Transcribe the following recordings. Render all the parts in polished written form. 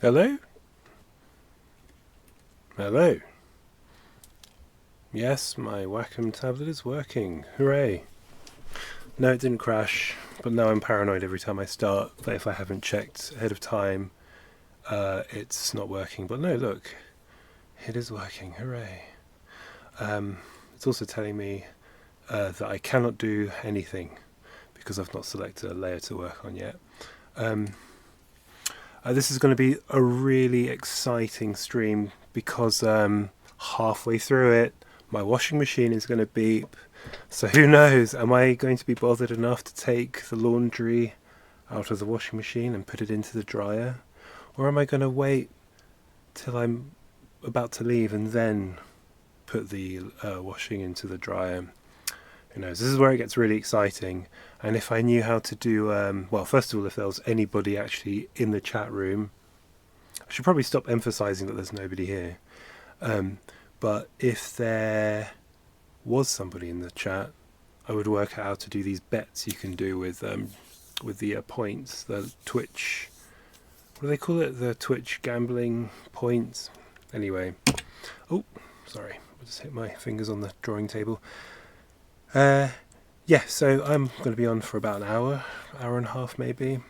Hello? Hello? Yes, my Wacom tablet is working. Hooray. No, it didn't crash, but now I'm paranoid every time I start that if I haven't checked ahead of time, it's not working. But no, look, it is working. Hooray. It's also telling me that I cannot do anything because I've not selected a layer to work on yet. This is going to be a really exciting stream because halfway through it, my washing machine is going to beep. So who knows? Am I going to be bothered enough to take the laundry out of the washing machine and put it into the dryer? Or am I going to wait till I'm about to leave and then put the washing into the dryer? Who knows? This is where it gets really exciting. And if I knew how to do, well, first of all, if there was anybody actually in the chat room, I should probably stop emphasizing that there's nobody here. But if there was somebody in the chat, I would work out how to do these bets you can do with the points, the Twitch. What do they call it? The Twitch gambling points. Anyway, oh, sorry, I just hit my fingers on the drawing table. Yeah, so I'm going to be on for about an hour and a half maybe.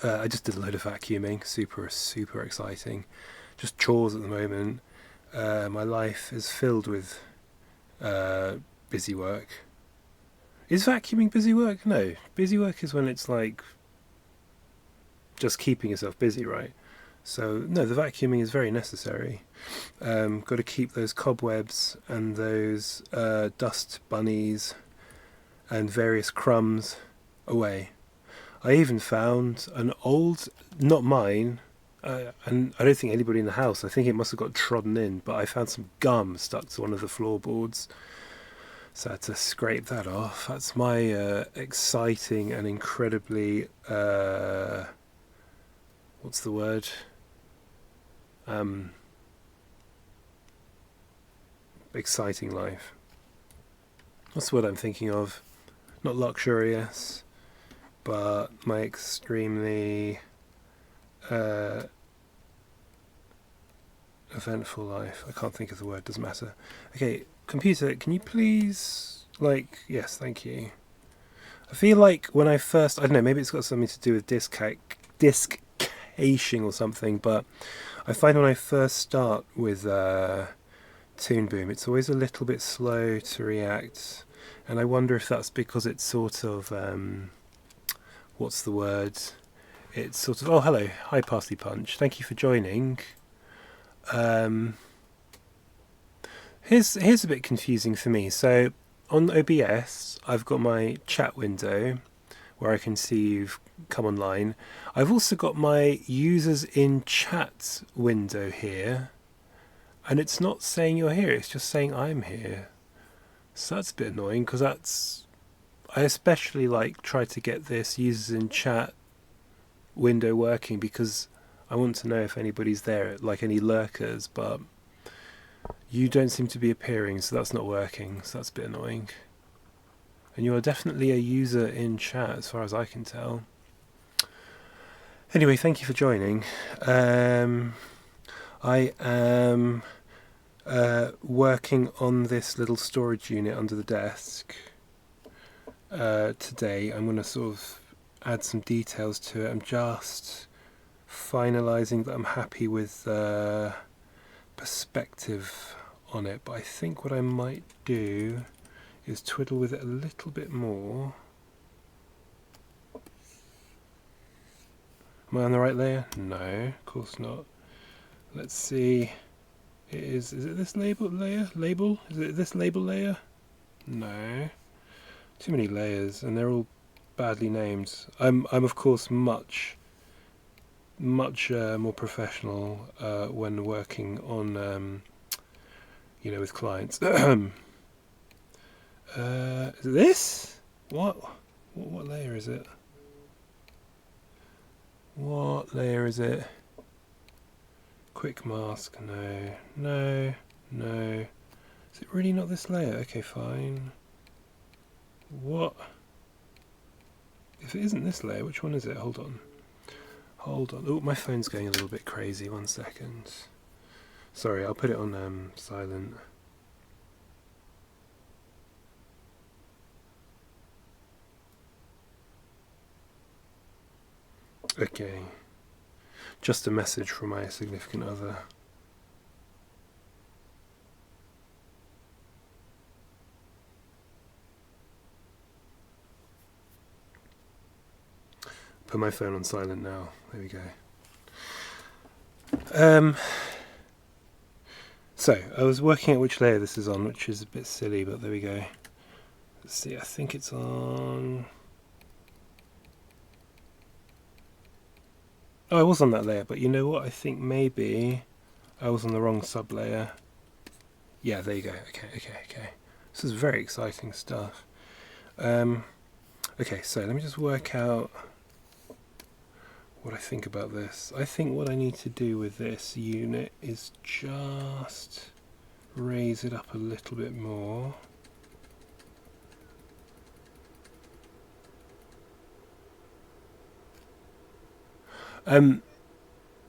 I just did a load of vacuuming, super exciting. Just chores at the moment. My life is filled with busy work. Is vacuuming busy work? No, busy work is when it's like just keeping yourself busy, right? So no, the vacuuming is very necessary. Got to keep those cobwebs and those dust bunnies and various crumbs away. I even found an old, not mine, and I don't think anybody in the house, I think it must have got trodden in, but I found some gum stuck to one of the floorboards. So I had to scrape that off. That's my exciting and incredibly, what's the word? Exciting life. That's what I'm thinking of. Not luxurious, but my extremely eventful life. I can't think of the word, doesn't matter. Okay, computer, can you please, yes, thank you. I feel like when I first, I don't know, maybe it's got something to do with disk caching or something, but I find when I first start with Toon Boom, it's always a little bit slow to react, and I wonder if that's because it's sort of, what's the word? It's sort of, oh hello, hi Parsley Punch, thank you for joining. Here's a bit confusing for me. So on OBS, I've got my chat window where I can see you've come online. I've also got my users in chat window here, and it's not saying you're here, it's just saying I'm here. So that's a bit annoying because I especially try to get this users in chat window working because I want to know if anybody's there, like any lurkers, but you don't seem to be appearing, so that's not working, so that's a bit annoying. And you are definitely a user in chat as far as I can tell. Anyway, thank you for joining. I am working on this little storage unit under the desk today. I'm going to sort of add some details to it. I'm just finalising that I'm happy with perspective on it, but I think what I might do is twiddle with it a little bit more. Am I on the right layer? No, of course not. Let's see. Is it this label layer? Is it this label layer? No. Too many layers, and they're all badly named. I'm of course much more professional when working on with clients. Is it this? What layer is it? What layer is it? Quick mask, no. Is it really not this layer? Okay, fine. What? If it isn't this layer, which one is it? Hold on. Hold on. Oh, my phone's going a little bit crazy. 1 second. Sorry, I'll put it on silent. Okay. Just a message from my significant other. Put my phone on silent now. There we go. So, I was working out which layer this is on, which is a bit silly, but there we go. Let's see, I think it's on... Oh, I was on that layer, but you know what? I think maybe I was on the wrong sub-layer. Yeah, there you go. Okay. This is very exciting stuff. Okay, so let me just work out what I think about this. I think what I need to do with this unit is just raise it up a little bit more.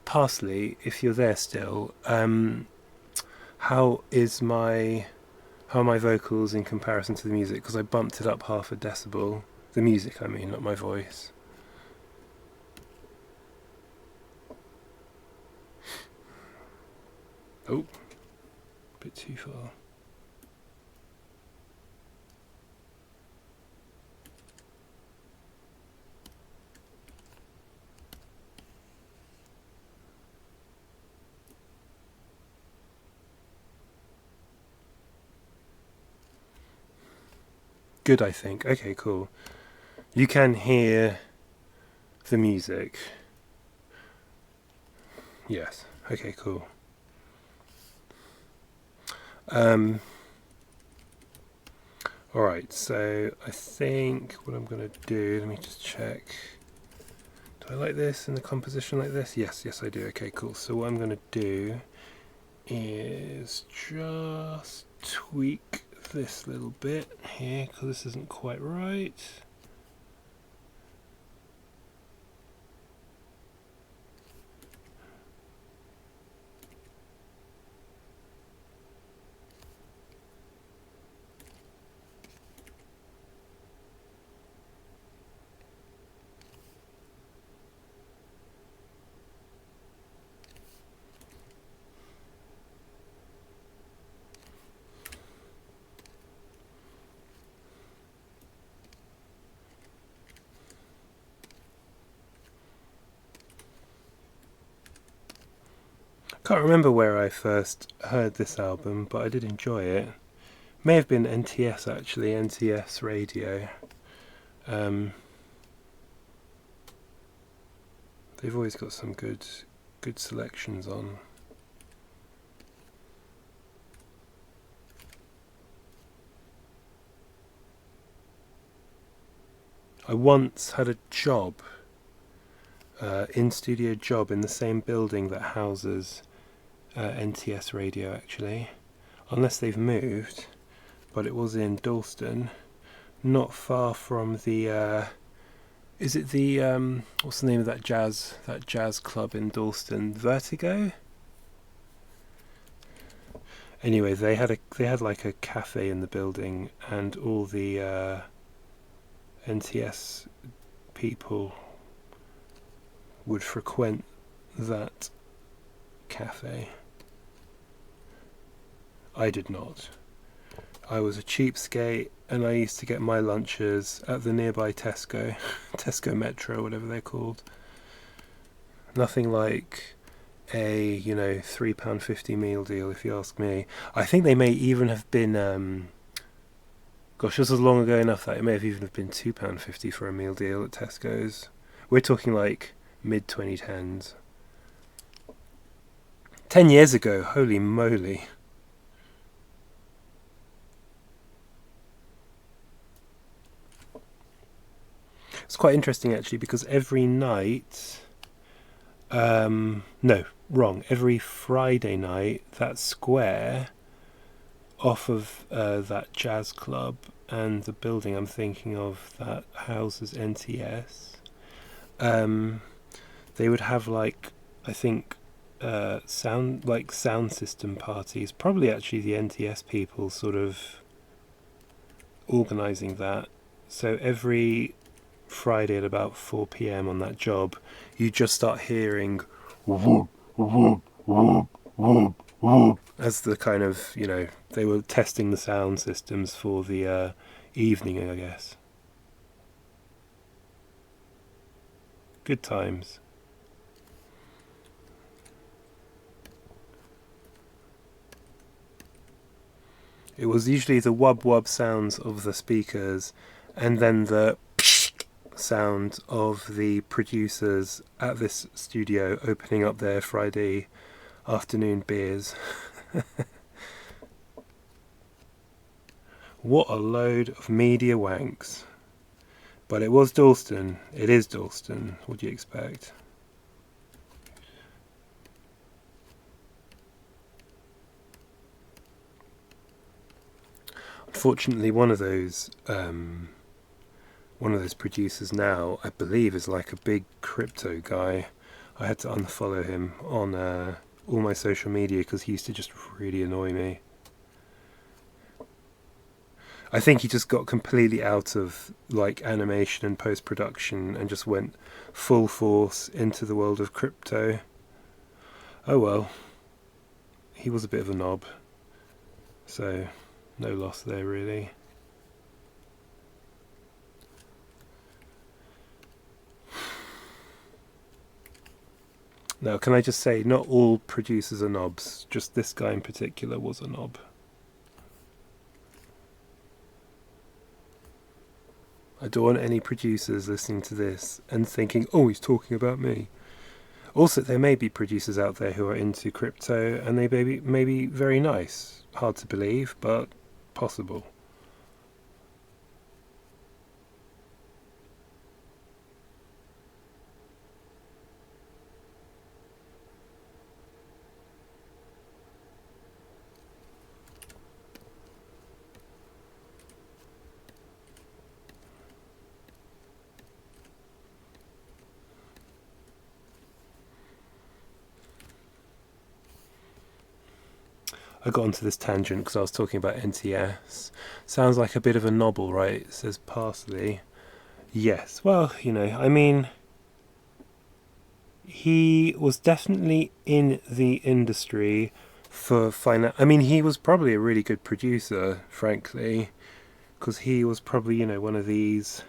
Parsley, if you're there still, how are my vocals in comparison to the music? Because I bumped it up half a decibel. The music, I mean, not my voice. Oh, a bit too far. Good, I think. Okay, cool. You can hear the music. Yes. Okay, cool. Alright, so I think what I'm going to do, let me just check. Do I like this in the composition like this? Yes, I do. Okay, cool. So what I'm going to do is just tweak this little bit here, because this isn't quite right. Can't remember where I first heard this album, but I did enjoy it. May have been NTS actually, NTS radio. They've always got some good selections on. I once had a job, in-studio job in the same building that houses NTS radio actually, unless they've moved, but it was in Dalston, not far from the is it the what's the name of that jazz club in Dalston? Vertigo? Anyway, they had like a cafe in the building, and all the NTS people would frequent that cafe. I did not. I was a cheapskate, and I used to get my lunches at the nearby Tesco, Tesco Metro, whatever they're called. Nothing like a, £3.50 meal deal, if you ask me. I think they may even have been, gosh, this was long ago enough that it may have even have been £2.50 for a meal deal at Tesco's. We're talking like mid-2010s. 10 years ago, holy moly. It's quite interesting actually, because every night, every Friday night, that square off of that jazz club and the building I'm thinking of that houses NTS, they would have like, I think, sound system parties. Probably actually the NTS people sort of organising that. So every Friday at about 4 p.m. on that job, you just start hearing whoop, whoop, whoop, whoop, whoop, as the kind of, they were testing the sound systems for the evening, I guess. Good times. It was usually the wub wub sounds of the speakers and then the sound of the producers at this studio opening up their Friday afternoon beers. What a load of media wanks. But it was Dalston. It is Dalston. What do you expect? Unfortunately, one of those producers now, I believe, is like a big crypto guy. I had to unfollow him on all my social media because he used to just really annoy me. I think he just got completely out of like animation and post-production and just went full force into the world of crypto. Oh well, he was a bit of a knob, so no loss there really. Now, can I just say, not all producers are knobs, just this guy in particular was a knob. I don't want any producers listening to this and thinking, oh, he's talking about me. Also, there may be producers out there who are into crypto and they may be very nice. Hard to believe, but possible. I got onto this tangent because I was talking about NTS. Sounds like a bit of a novel, right? It says parsley. Yes, well, I mean, he was definitely in the industry for finance. I mean, he was probably a really good producer, frankly, because he was probably, one of these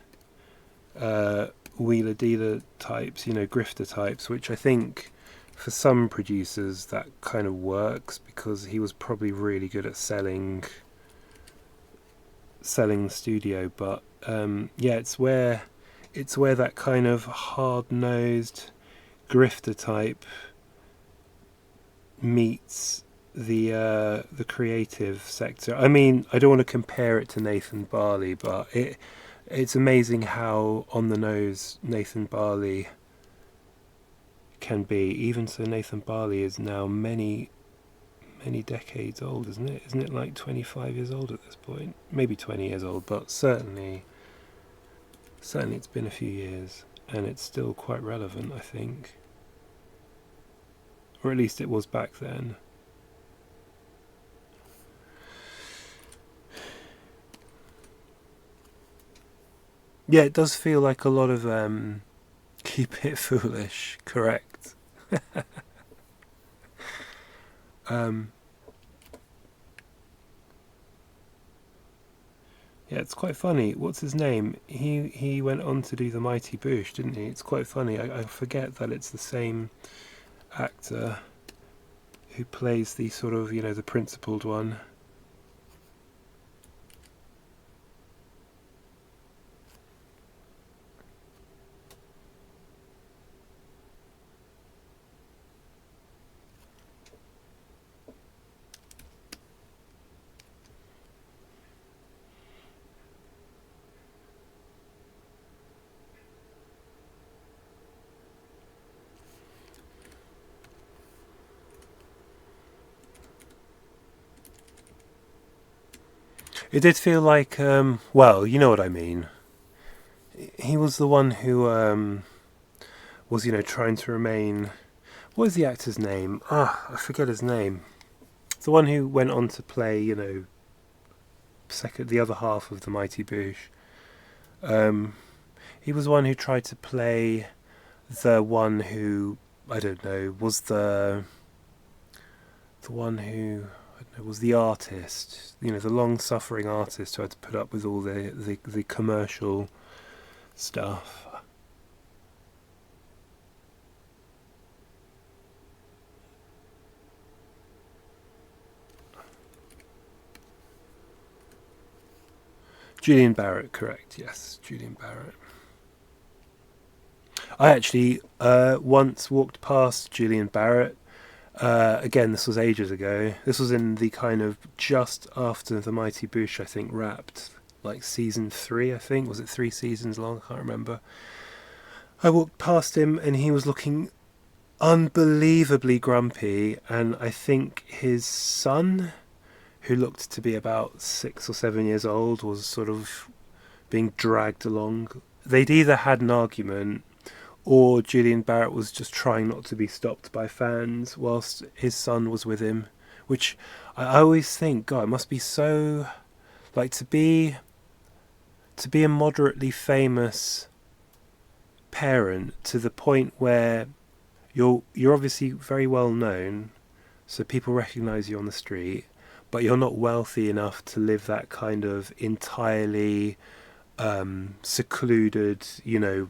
wheeler dealer types, grifter types, which I think for some producers that kind of works because he was probably really good at selling the studio. But yeah, it's where that kind of hard-nosed grifter type meets the creative sector. I mean, I don't want to compare it to Nathan Barley, but it's amazing how on the nose Nathan Barley can be. Even so, Nathan Barley is now many decades old, isn't it? Isn't it like 25 years old at this point? Maybe 20 years old, but certainly it's been a few years and it's still quite relevant, I think. Or at least it was back then. Yeah, it does feel like a lot of keep it foolish, correct. Yeah, it's quite funny. What's his name? He went on to do The Mighty Boosh, didn't he? It's quite funny. I forget that it's the same actor who plays the sort of, the principled one. It did feel like, well, you know what I mean. He was the one who was, you know, trying to remain. What is the actor's name? Ah, I forget his name. The one who went on to play, you know, the other half of the Mighty Boosh. Um, he was one who tried to play the one who, I don't know, was the one who, I don't know, was the artist. You know, the long-suffering artist who had to put up with all the commercial stuff. Julian Barrett, correct? Yes, Julian Barrett. I actually once walked past Julian Barrett. Again, this was ages ago. This was in the kind of just after the Mighty Boosh, I think, wrapped. Like season 3, I think. Was it 3 seasons long? I can't remember. I walked past him and he was looking unbelievably grumpy. And I think his son, who looked to be about 6 or 7 years old, was sort of being dragged along. They'd either had an argument or Julian Barrett was just trying not to be stopped by fans whilst his son was with him. Which I always think, God, it must be so, like, to be a moderately famous parent to the point where you're obviously very well known, so people recognise you on the street, but you're not wealthy enough to live that kind of entirely secluded, you know,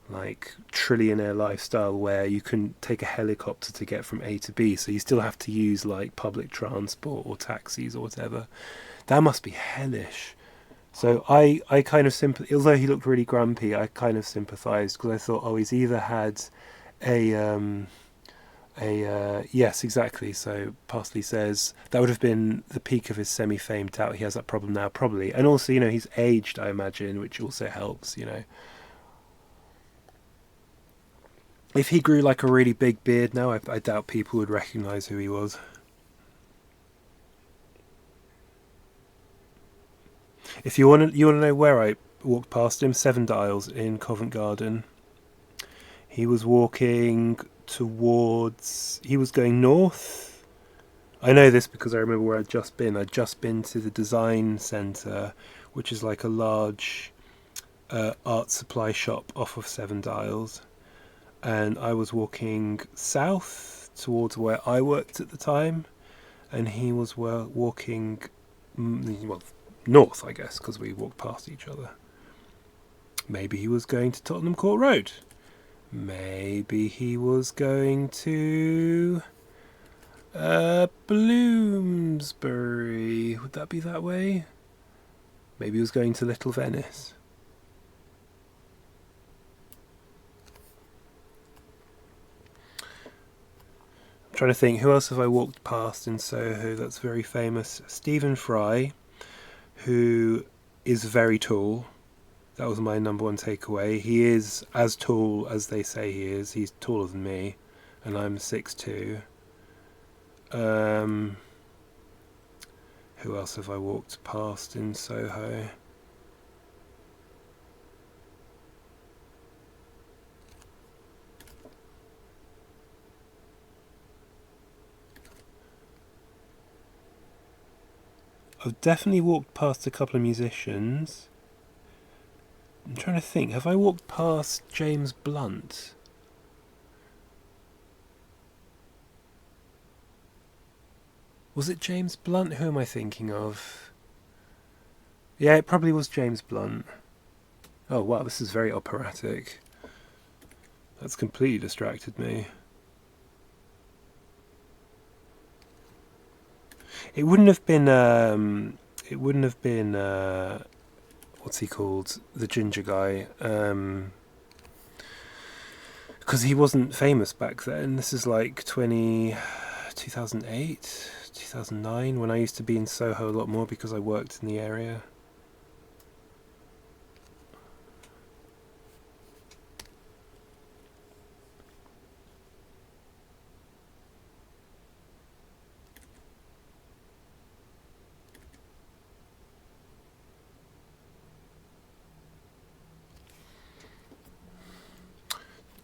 like trillionaire lifestyle where you can take a helicopter to get from A to B, so you still have to use like public transport or taxis or whatever. That must be hellish. So I kind of although he looked really grumpy, I kind of sympathised because I thought, oh, he's either had yes, exactly. So Parsley says that would have been the peak of his semi-fame. Doubt he has that problem now, probably, and also, you know, he's aged, I imagine, which also helps, you know. If he grew like a really big beard now, I doubt people would recognise who he was. If you want to know where I walked past him, Seven Dials in Covent Garden. He was walking towards. He was going north. I know this because I remember where I'd just been. I'd just been to the design centre, which is like a large art supply shop off of Seven Dials. And I was walking south towards where I worked at the time, and he was walking, well, north, I guess, because we walked past each other. Maybe he was going to Tottenham Court Road. Maybe he was going to Bloomsbury. Would that be that way? Maybe he was going to Little Venice. I'm trying to think, who else have I walked past in Soho that's very famous? Stephen Fry, who is very tall. That was my number one takeaway. He is as tall as they say he is. He's taller than me, and I'm 6'2". Who else have I walked past in Soho? I've definitely walked past a couple of musicians. I'm trying to think, have I walked past James Blunt? Was it James Blunt? Who am I thinking of? Yeah, it probably was James Blunt. Oh wow, this is very operatic. That's completely distracted me. It wouldn't have been. It wouldn't have been. What's he called? The ginger guy. Because he wasn't famous back then. This is like 2008, 2009, when I used to be in Soho a lot more because I worked in the area.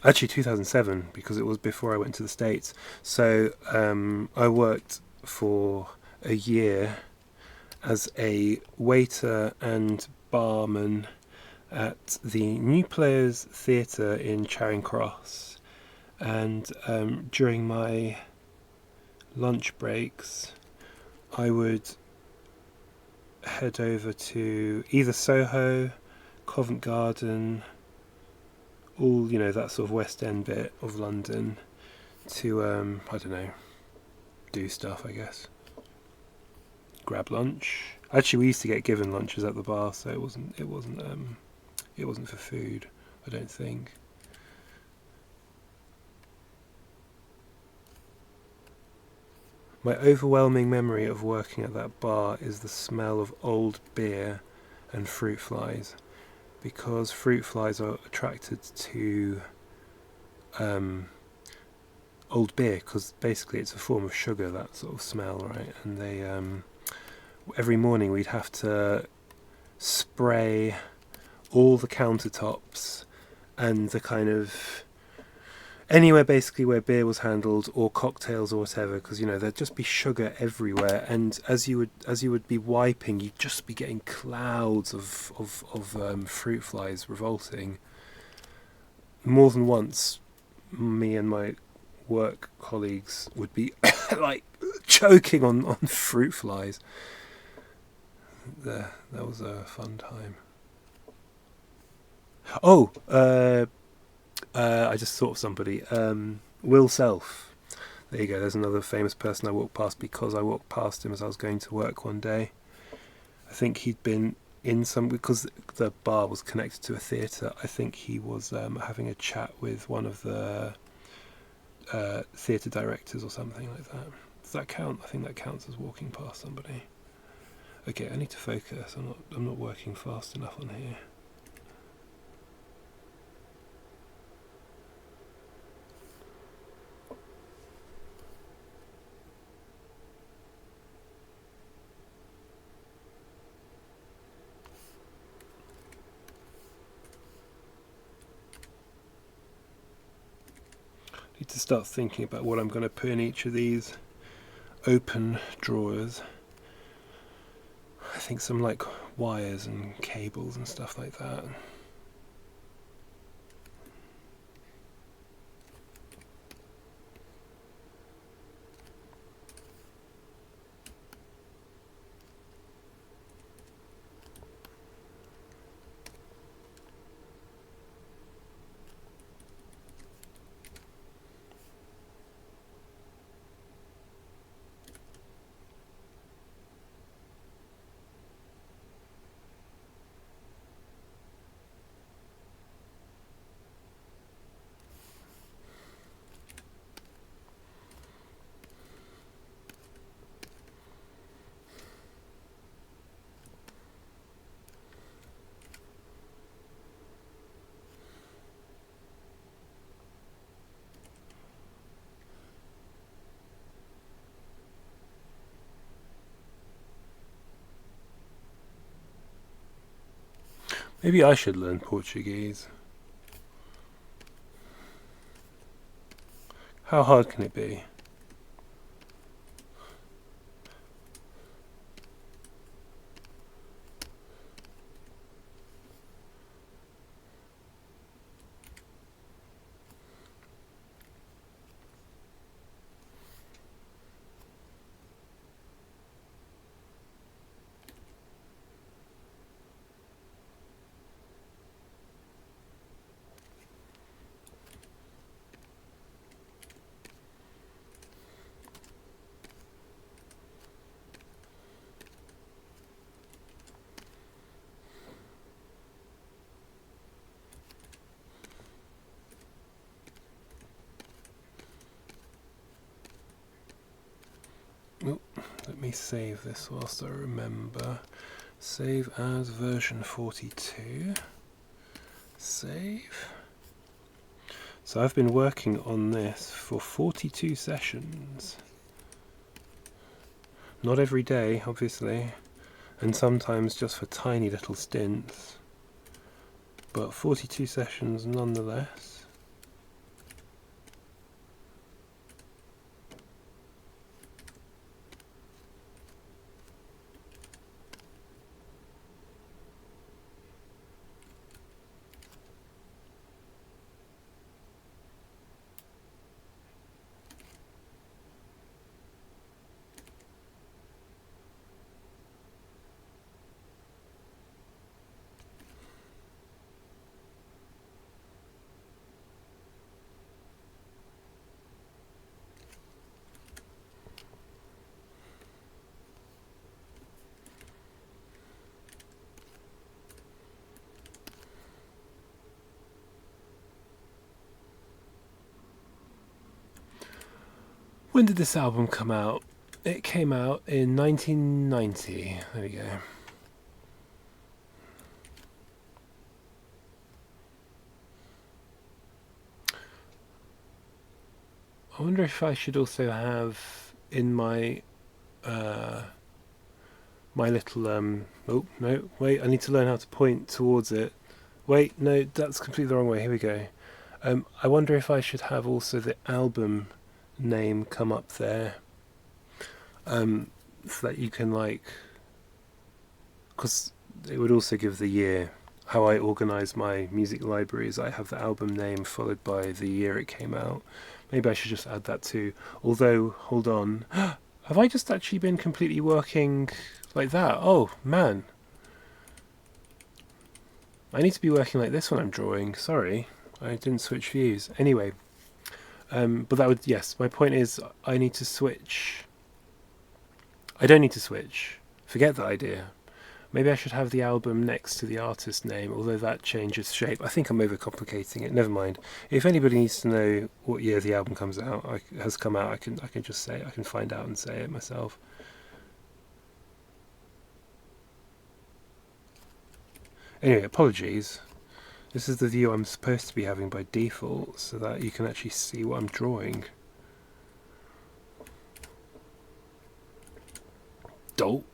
Actually, 2007, because it was before I went to the States. So I worked for a year as a waiter and barman at the New Players Theatre in Charing Cross. And during my lunch breaks, I would head over to either Soho, Covent Garden, all, you know, that sort of West End bit of London to, I don't know, do stuff, I guess. Grab lunch. Actually, we used to get given lunches at the bar, so it wasn't for food, I don't think. My overwhelming memory of working at that bar is the smell of old beer and fruit flies, because fruit flies are attracted to old beer, because basically it's a form of sugar, that sort of smell, right? And they every morning we'd have to spray all the countertops and the kind of anywhere basically where beer was handled or cocktails or whatever, because, you know, there'd just be sugar everywhere, and as you would be wiping, you'd just be getting clouds of fruit flies revolting. More than once, me and my work colleagues would be like choking on fruit flies. That was a fun time. Oh, I just thought of somebody. Will Self. There you go. There's another famous person I walked past, because I walked past him as I was going to work one day. I think he'd been in some, because the bar was connected to a theatre. I think he was having a chat with one of the theatre directors or something like that. Does that count? I think that counts as walking past somebody. Okay, I need to focus. I'm not working fast enough on here. Need to start thinking about what I'm going to put in each of these open drawers. I think some like wires and cables and stuff like that. Maybe I should learn Portuguese. How hard can it be? Oh, let me save this whilst I remember. Save as version 42. Save. So I've been working on this for 42 sessions. Not every day, obviously, and sometimes just for tiny little stints, but 42 sessions nonetheless. When did this album come out? It came out in 1990. There we go. I wonder if I should also have in my my little oh no, wait, I need to learn how to point towards it. Wait, no, that's completely the wrong way. Here we go. I wonder if I should have also the album name come up there, so that you can because it would also give the year. How I organise my music libraries, I have the album name followed by the year it came out. Maybe I should just add that too. Although, hold on, have I just actually been completely working like that? Oh man, I need to be working like this when I'm drawing. Sorry, I didn't switch views. Anyway, but that would, yes, my point is I need to switch. I don't need to switch. Forget that idea. Maybe I should have the album next to the artist name, although that changes shape. I think I'm overcomplicating it. Never mind. If anybody needs to know what year the album has come out, I can just say it. I can find out and say it myself. Anyway, apologies. This is the view I'm supposed to be having by default, so that you can actually see what I'm drawing. Dope.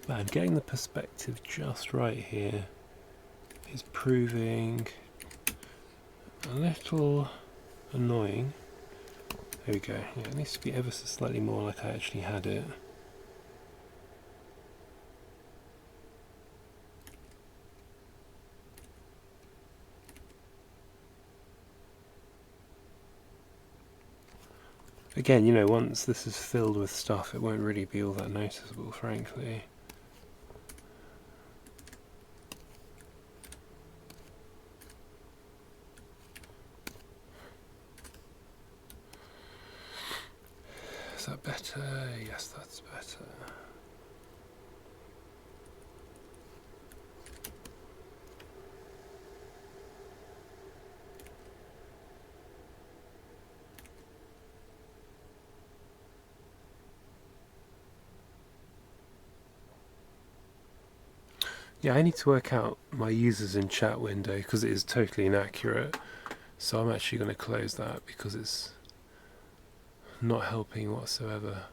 Man, getting the perspective just right here is proving a little annoying. There we go. Yeah, it needs to be ever so slightly more like I actually had it. Again, you know, once this is filled with stuff, it won't really be all that noticeable, frankly. Is that better? Yes, that's better. Yeah, I need to work out my users in chat window because it is totally inaccurate. So I'm actually going to close that because it's not helping whatsoever.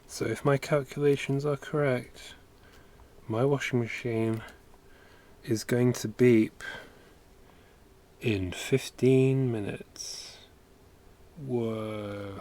So if my calculations are correct, my washing machine is going to beep in 15 minutes. Whoa.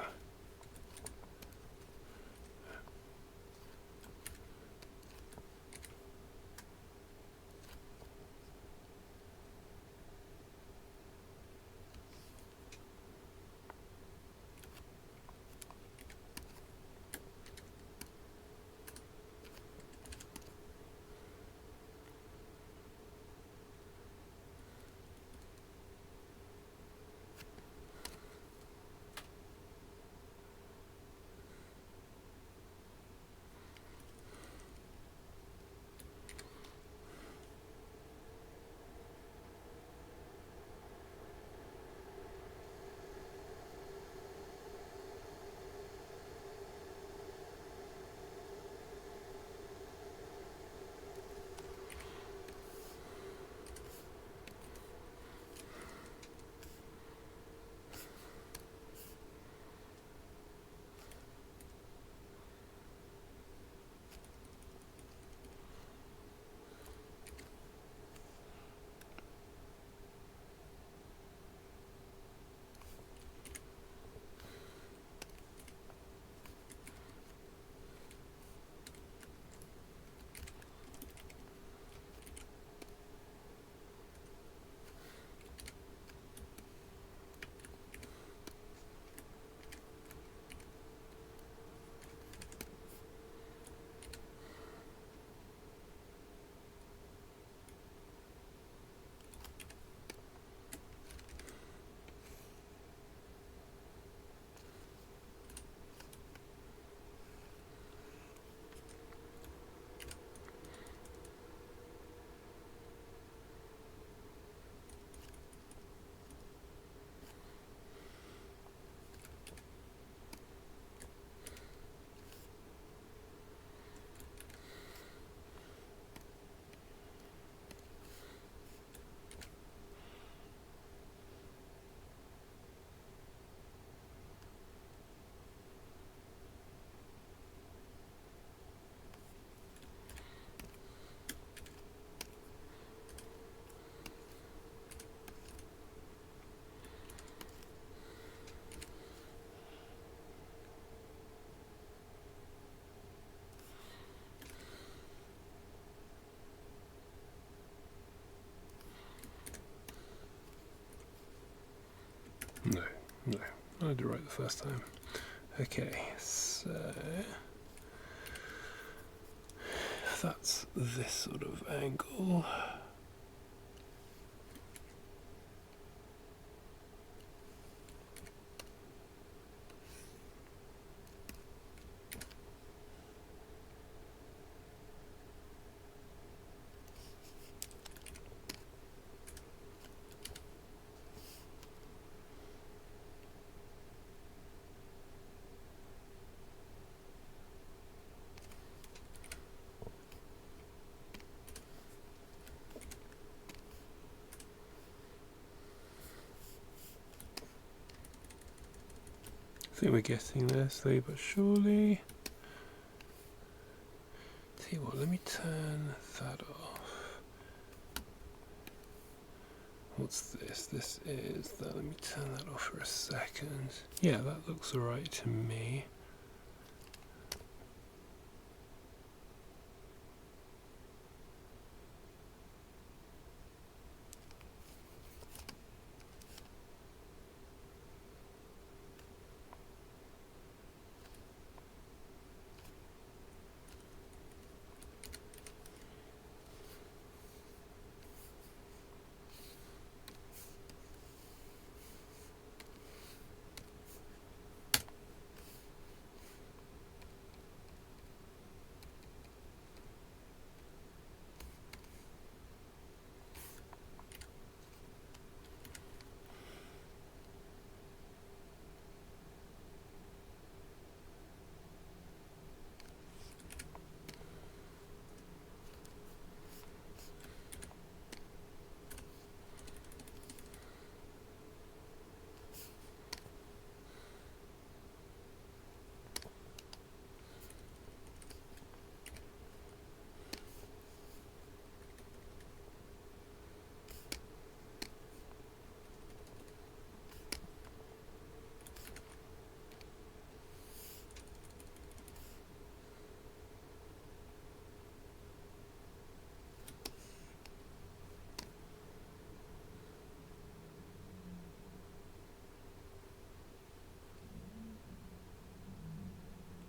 No, I did it right the first time. Okay, so that's this sort of angle. I think we're getting there slowly but surely. Tell you what, let me turn that off. What's this? This is that. Let me turn that off for a second. Yeah, that looks alright to me.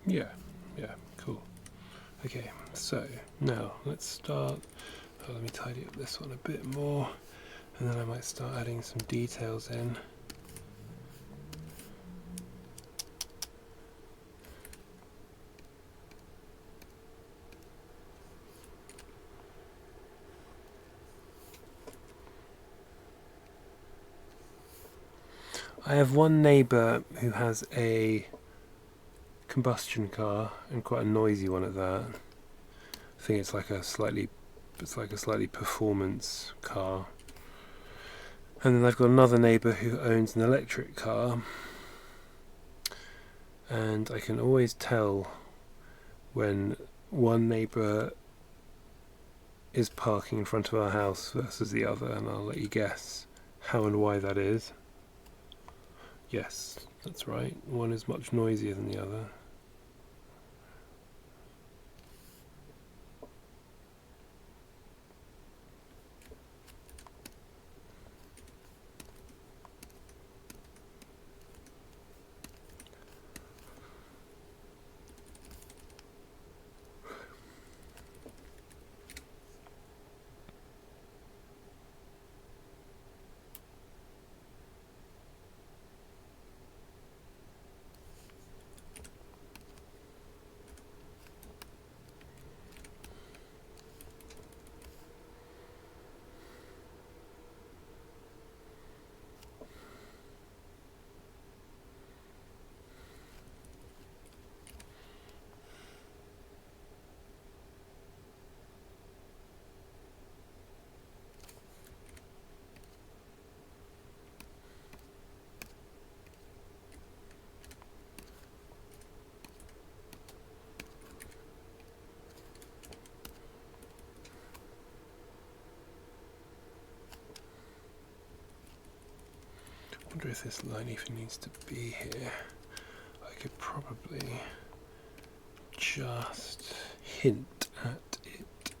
Yeah, cool. Okay, so now let's start. Let me tidy up this one a bit more, and then I might start adding some details in. I have one neighbour who has a combustion car, and quite a noisy one at that. I think it's like a slightly performance car. And then I've got another neighbour who owns an electric car, and I can always tell when one neighbour is parking in front of our house versus the other, and I'll let you guess how and why that is. Yes, that's right. One is much noisier than the other. I wonder if this line even needs to be here. I could probably just hint at it.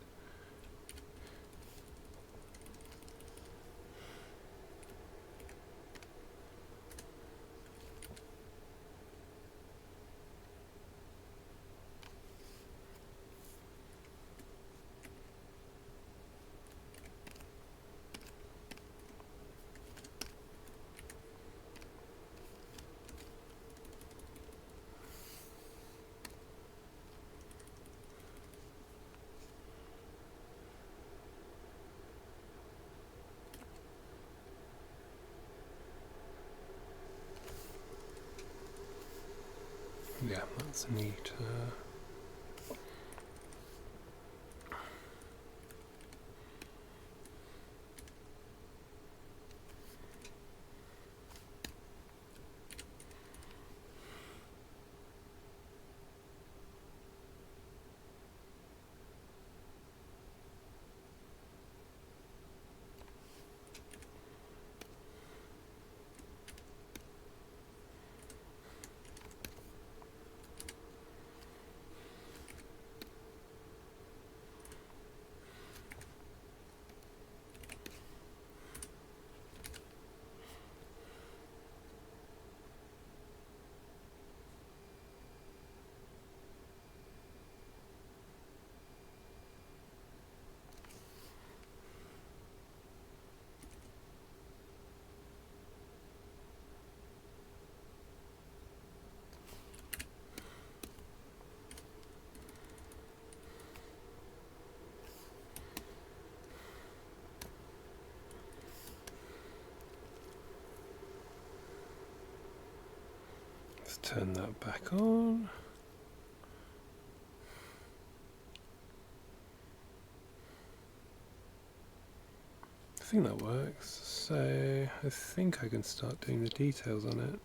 yeah, that's neat. Let's turn that back on. I think that works. So I think I can start doing the details on it.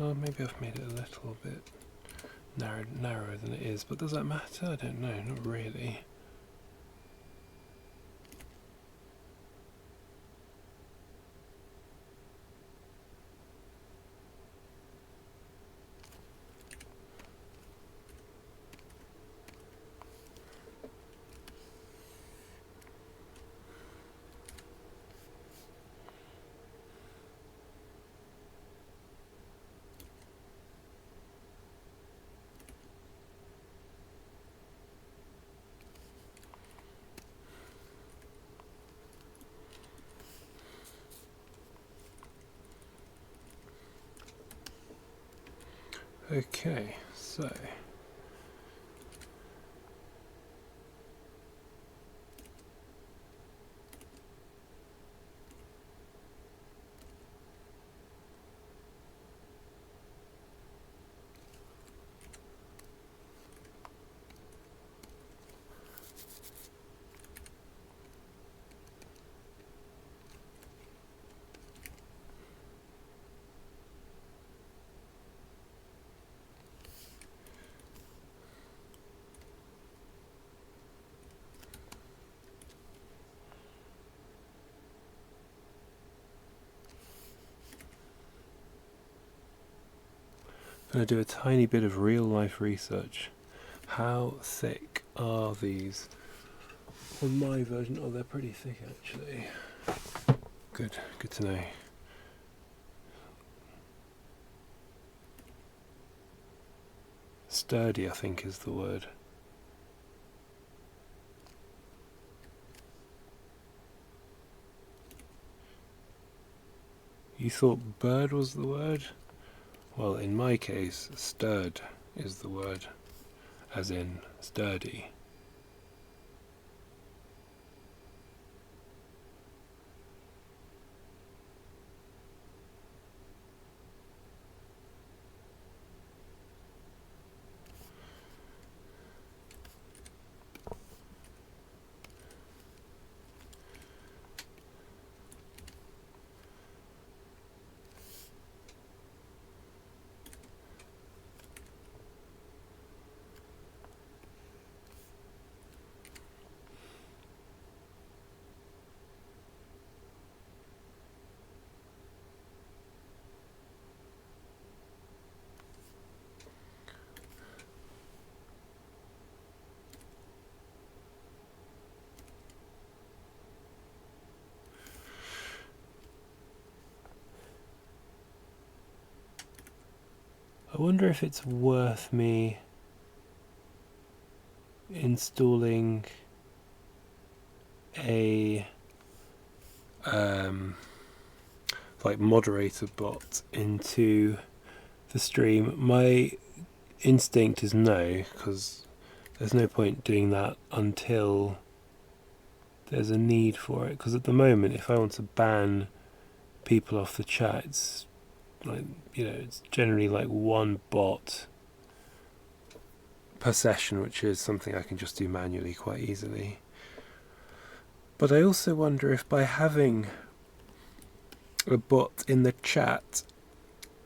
Oh, maybe I've made it a little bit narrower than it is, but does that matter? I don't know, not really. Okay, so I'm going to do a tiny bit of real life research. How thick are these? On my version, oh, they're pretty thick actually. Good to know. Sturdy, I think, is the word. You thought bird was the word? Well, in my case, stirred is the word, as in sturdy. I wonder if it's worth me installing a like moderator bot into the stream. instinct is no, because there's no point doing that until there's a need for it. Because at the moment, if I want to ban people off the chat, it's like, it's generally like one bot per session, which is something I can just do manually quite easily. But I also wonder if by having a bot in the chat,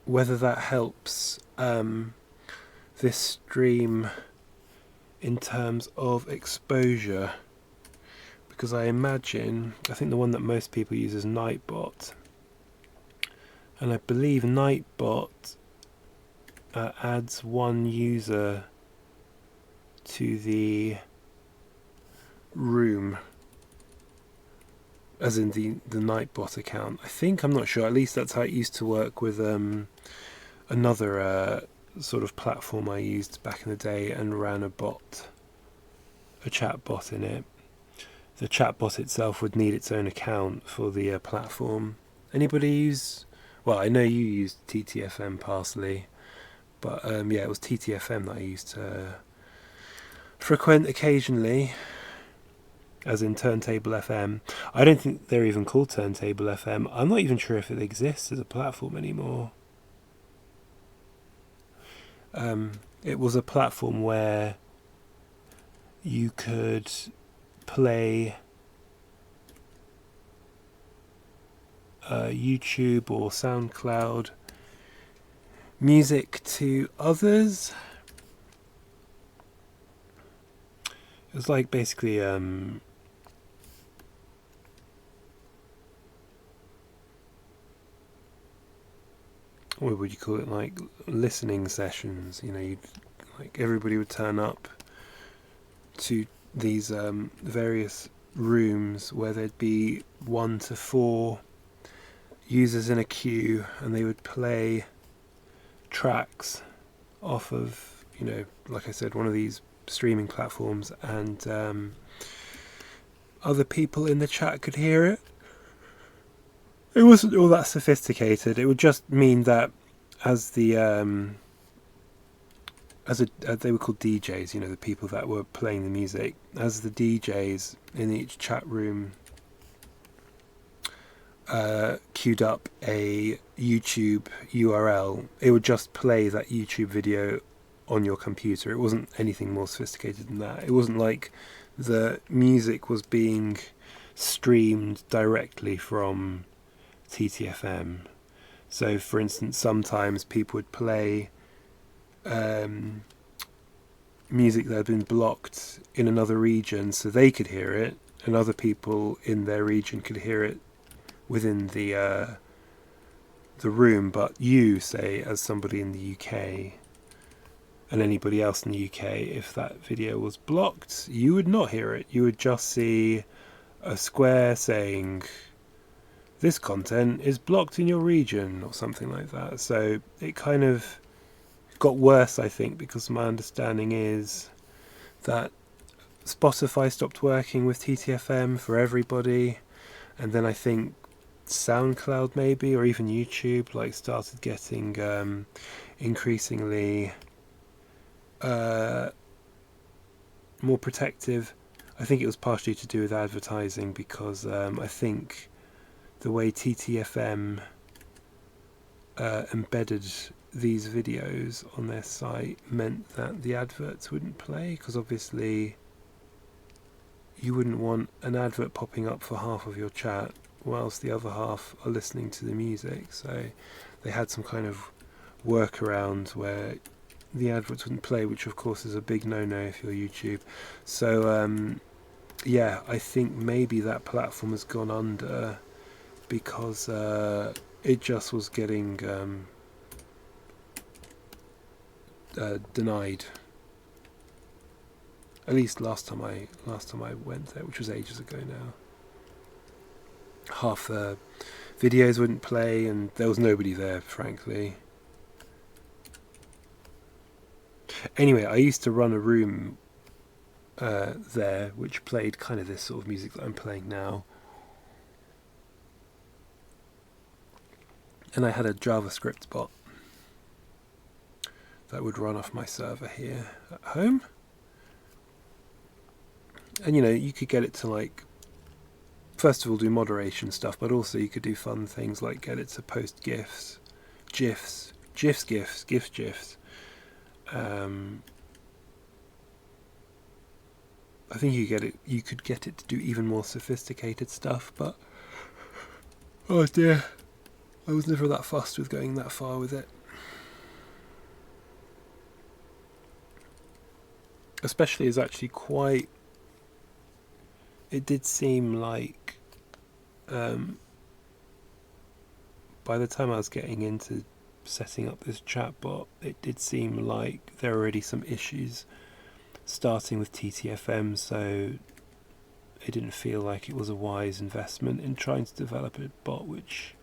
whether that helps this stream in terms of exposure. Because I think the one that most people use is Nightbot. And I believe Nightbot adds one user to the room, as in the Nightbot account. I'm not sure, at least that's how it used to work with another sort of platform I used back in the day and ran a chat bot in it. The chat bot itself would need its own account for the platform. Anybody use... Well, I know you used TTFM partially, but it was TTFM that I used to frequent occasionally, as in Turntable FM. I don't think they're even called Turntable FM. I'm not even sure if it exists as a platform anymore. It was a platform where you could play YouTube or SoundCloud music to others. It was like basically what would you call it, like listening sessions. Like everybody would turn up to these various rooms where there'd be 1 to 4 users in a queue, and they would play tracks off of, like I said, one of these streaming platforms, and other people in the chat could hear it. It wasn't all that sophisticated. It would just mean that as the they were called DJs, the people that were playing the music, as the DJs in each chat room queued up a YouTube URL, it would just play that YouTube video on your computer. It wasn't anything more sophisticated than that. It wasn't like the music was being streamed directly from TTFM. So, for instance, sometimes people would play music that had been blocked in another region so they could hear it, and other people in their region could hear it within the room. But you, say, as somebody in the UK, and anybody else in the UK, if that video was blocked, you would not hear it. You would just see a square saying, "This content is blocked in your region," or something like that. So it kind of got worse, I think, because my understanding is that Spotify stopped working with TTFM for everybody, and then I think SoundCloud maybe, or even YouTube, started getting increasingly more protective. I think it was partially to do with advertising, because I think the way TTFM embedded these videos on their site meant that the adverts wouldn't play, because obviously you wouldn't want an advert popping up for half of your chat whilst the other half are listening to the music. So they had some kind of workaround where the adverts wouldn't play, which of course is a big no-no if you're YouTube. So I think maybe that platform has gone under because it just was getting denied. At least last time I went there, which was ages ago now. Half the videos wouldn't play, and there was nobody there, frankly. Anyway, I used to run a room there which played kind of this sort of music that I'm playing now. And I had a JavaScript bot that would run off my server here at home. And you could get it to, like, first of all do moderation stuff, but also you could do fun things like get it to post GIFs. I think you could get it to do even more sophisticated stuff, but oh dear, I was never that fussed with going that far with it. Especially as actually quite, it did seem like by the time I was getting into setting up this chatbot, it did seem like there were already some issues starting with TTFM, so it didn't feel like it was a wise investment in trying to develop a bot which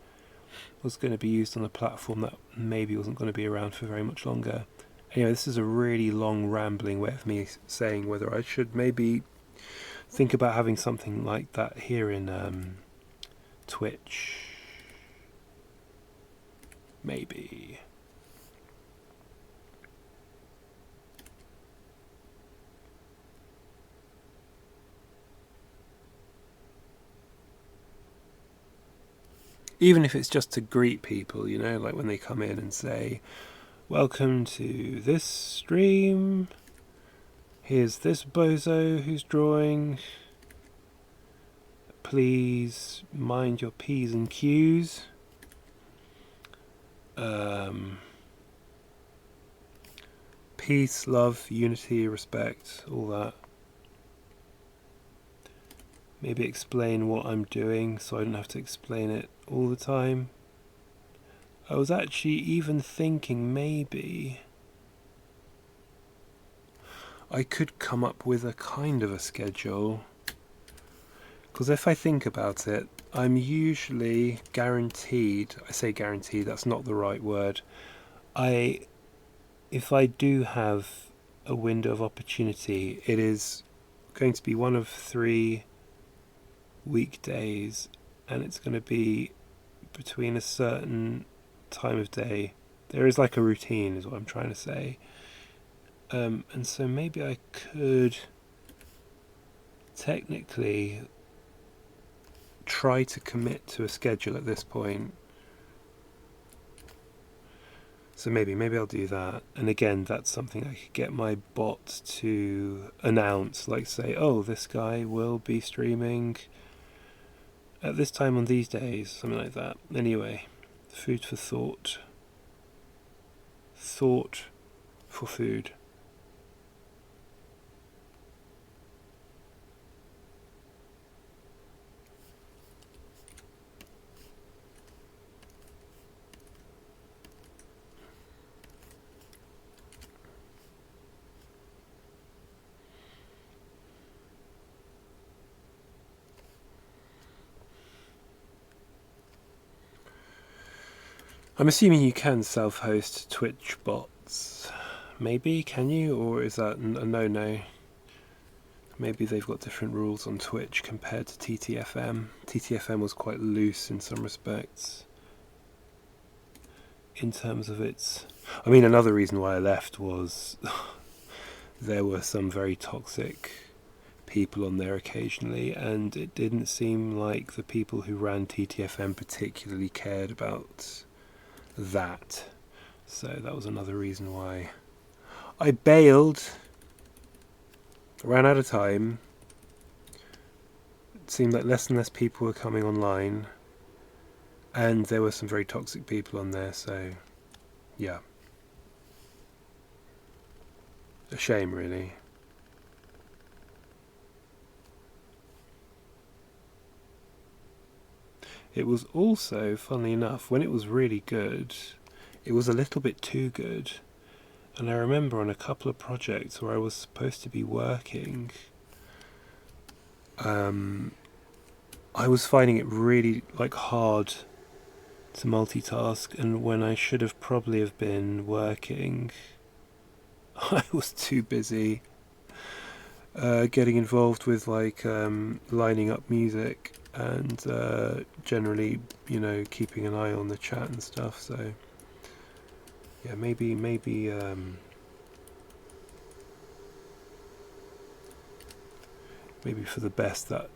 was going to be used on a platform that maybe wasn't going to be around for very much longer. Anyway, this is a really long rambling way of me saying whether I should maybe think about having something like that here in Twitch. Maybe. Even if it's just to greet people, like when they come in and say, welcome to this stream, here's this bozo who's drawing, please mind your P's and Q's. Peace, love, unity, respect, all that. Maybe explain what I'm doing so I don't have to explain it all the time. I was actually even thinking maybe I could come up with a kind of a schedule, because if I think about it, I'm usually guaranteed, I say guaranteed, that's not the right word, if I do have a window of opportunity, it is going to be one of 3 weekdays, and it's going to be between a certain time of day. There is like a routine, is what I'm trying to say. And so maybe I could technically try to commit to a schedule at this point. So maybe I'll do that. And again, that's something I could get my bot to announce, like say, oh, this guy will be streaming at this time on these days, something like that. Anyway, food for thought. Thought for food. I'm assuming you can self-host Twitch bots. Maybe, can you? Or is that a no-no? Maybe they've got different rules on Twitch compared to TTFM. TTFM was quite loose in some respects in terms of its... I mean, another reason why I left was there were some very toxic people on there occasionally, and it didn't seem like the people who ran TTFM particularly cared about that. So that was another reason why I bailed. Ran out of time. It seemed like less and less people were coming online, and there were some very toxic people on there, so yeah, a shame really. It was also, funnily enough, when it was really good, it was a little bit too good. And I remember on a couple of projects where I was supposed to be working, I was finding it really hard to multitask, and when I should have probably have been working, I was too busy getting involved with lining up music and generally keeping an eye on the chat and stuff. So Yeah, maybe for the best that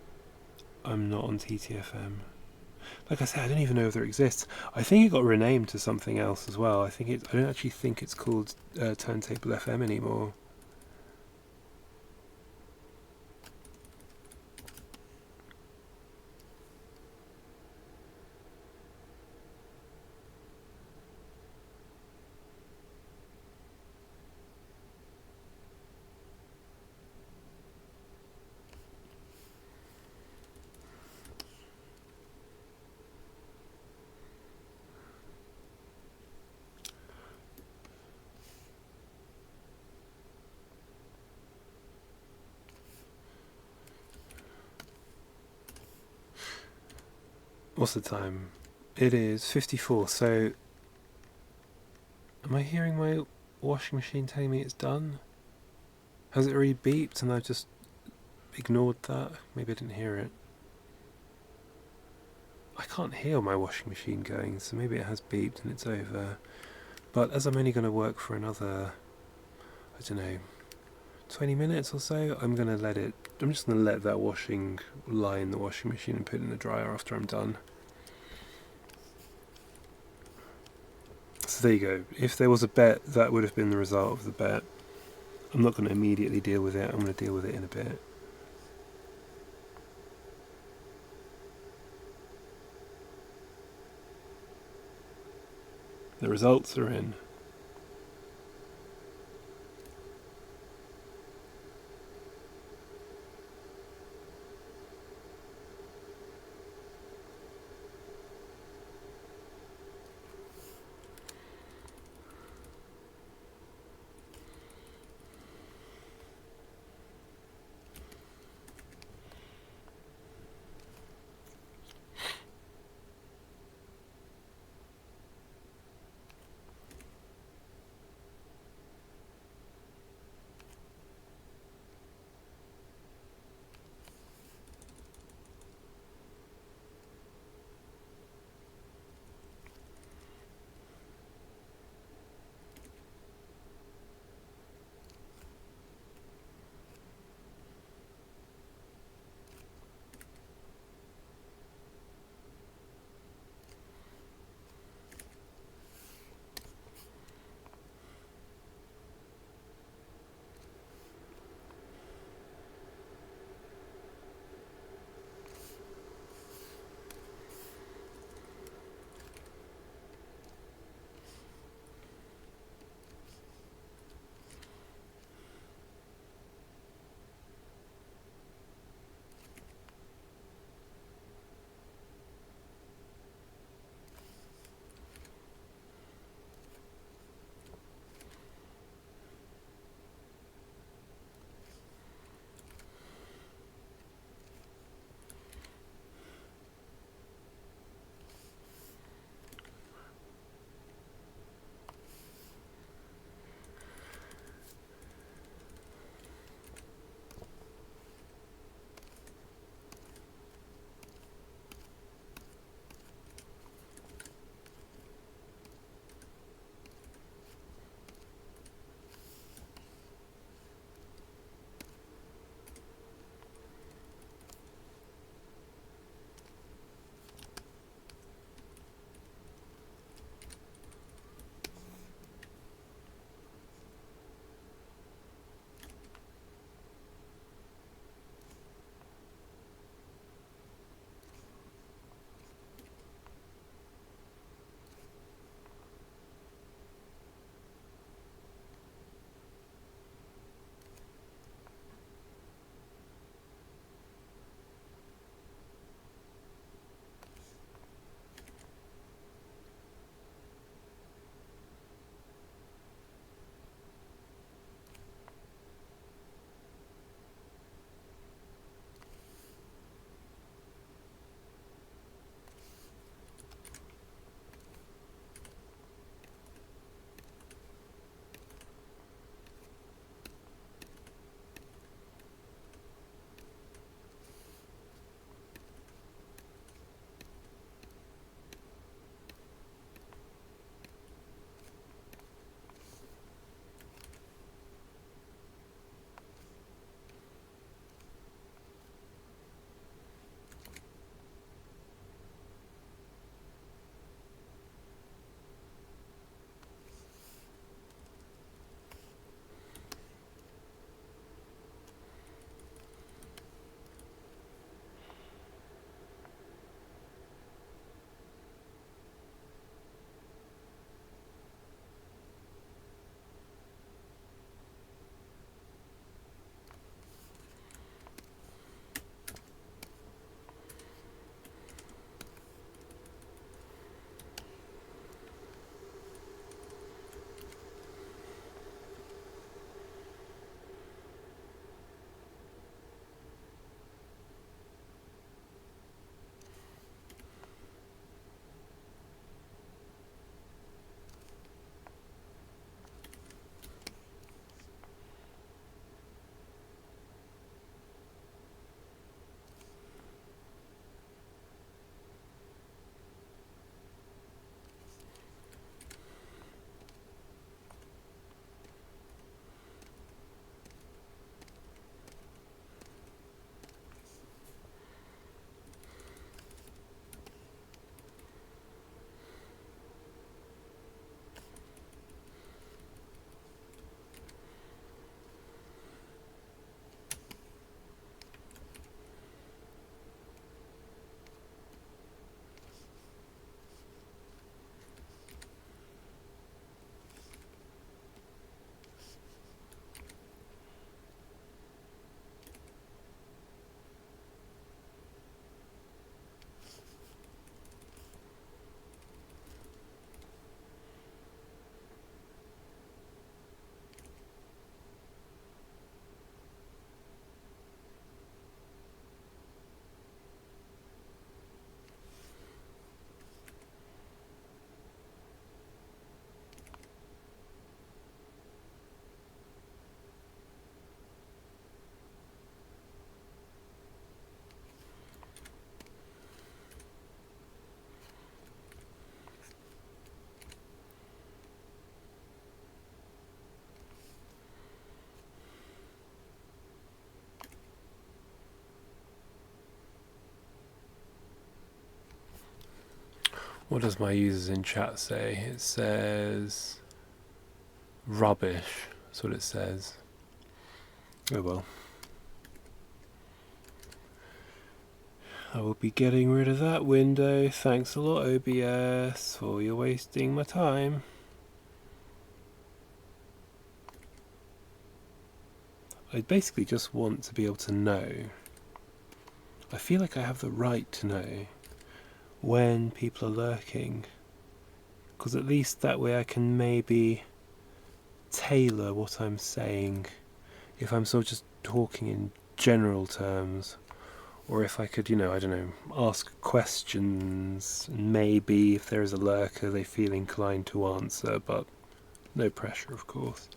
I'm not on TTFM. Like I said, I don't even know if there exists. I think it got renamed to something else as well. I don't actually think it's called Turntable FM anymore. What's the time? It is 54, so am I hearing my washing machine telling me it's done? Has it already beeped and I've just ignored that? Maybe I didn't hear it. I can't hear my washing machine going, so maybe it has beeped and it's over. But as I'm only going to work for another, I don't know, 20 minutes or so, I'm just going to let that washing lie in the washing machine and put it in the dryer after I'm done. So there you go. If there was a bet, that would have been the result of the bet. I'm not going to immediately deal with it. I'm going to deal with it in a bit. The results are in. What does my users in chat say? It says rubbish. That's what it says. Oh well. I will be getting rid of that window. Thanks a lot, OBS, for you're wasting my time. I basically just want to be able to know. I feel like I have the right to know when people are lurking, because at least that way I can maybe tailor what I'm saying if I'm sort of just talking in general terms, or if I could, I don't know, ask questions, and maybe if there is a lurker they feel inclined to answer, but no pressure, of course.